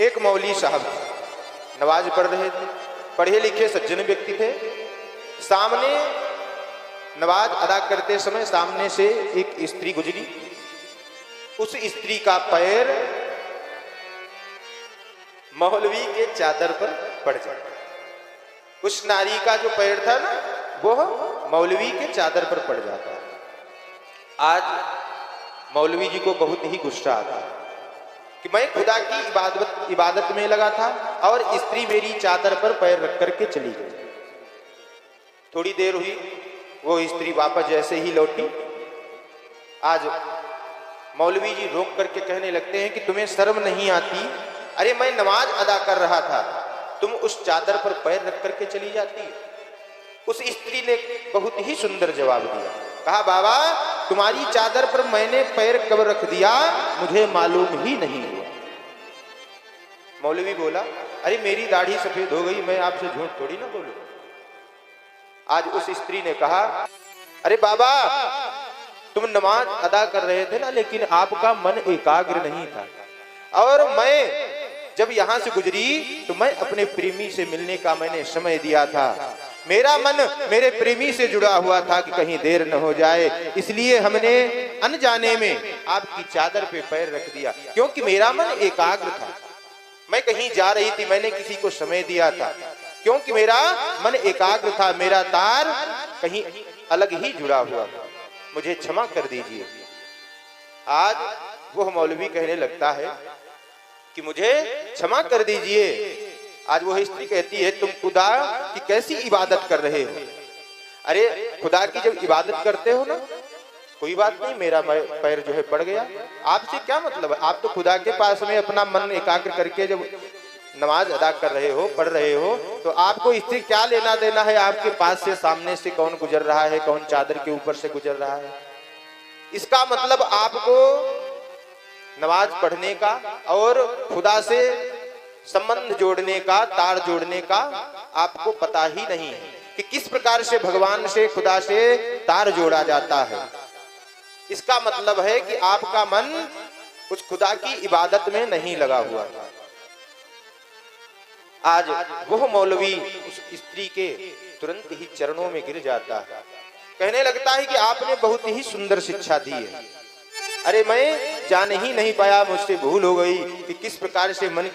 एक मौली साहब नमाज पढ़ रहे थे, पढ़े लिखे सज्जन व्यक्ति थे। सामने नमाज अदा करते समय सामने से एक स्त्री गुजरी। उस स्त्री का पैर मौलवी के चादर पर पड़ जाए। उस नारी का जो पैर था ना, वो मौलवी के चादर पर पड़ जाता है। आज मौलवी जी को बहुत ही गुस्सा आता है कि मैं खुदा की इबादत में लगा था और स्त्री मेरी चादर पर पैर रख करके चली गई। थोड़ी देर हुई, वो स्त्री वापस जैसे ही लौटी, आज मौलवी जी रोक करके कहने लगते हैं कि तुम्हें शर्म नहीं आती? अरे मैं नमाज अदा कर रहा था, तुम उस चादर पर पैर रख करके चली जाती। उस स्त्री ने बहुत ही सुंदर जवाब दिया, कहा बाबा तुम्हारी चादर पर मैंने पैर कब रख दिया मुझे मालूम ही नहीं हुआ। मौलवी बोला, अरे मेरी दाढ़ी सफेद हो गई, मैं आपसे झूठ थोड़ी ना बोलूं। आज उस स्त्री ने कहा, अरे बाबा तुम नमाज अदा कर रहे थे ना, लेकिन आपका मन एकाग्र नहीं था, और मैं जब यहां से गुजरी तो मैं अपने प्रेमी से मिलने का मैंने समय दिया था। मेरा मन मेरे प्रेमी से जुड़ा हुआ था कि कहीं देर न हो जाए, इसलिए हमने अनजाने में आपकी चादर पे पैर रख दिया, क्योंकि मेरा मन एकाग्र था। मैं कहीं जा रही थी, मैंने किसी को समय दिया था, क्योंकि मेरा मन एकाग्र था, मेरा तार कहीं अलग ही जुड़ा हुआ था, मुझे क्षमा कर दीजिए। आज वो मौलवी कहने लगता है कि मुझे क्षमा कर दीजिए। आज वो स्त्री कहती है, तुम खुदा की कैसी इबादत कर रहे हो? अरे खुदा की जब इबादत करते हो ना, कोई बात नहीं, मेरा पैर जो है पड़ गया, आपसे क्या मतलब है? आप तो खुदा के पास में अपना मन एकाग्र करके जब नमाज अदा कर रहे हो, पढ़ रहे हो, तो आपको इससे क्या लेना देना है? आपके पास से सामने से कौन गुजर रहा है, कौन चादर के ऊपर से गुजर रहा है? इसका मतलब आपको नमाज पढ़ने का और खुदा से संबंध जोड़ने का, तार जोड़ने का आपको पता ही नहीं है कि किस प्रकार से भगवान से, खुदा से तार जोड़ा जाता है। इसका मतलब है कि आपका मन उस खुदा की इबादत में नहीं लगा हुआ था। आज वह मौलवी उस स्त्री के तुरंत ही चरणों में गिर जाता है, कहने लगता है कि आपने बहुत ही सुंदर शिक्षा दी है। अरे मैं जान ही नहीं पाया, मुझसे भूल हो गई कि किस प्रकार से मन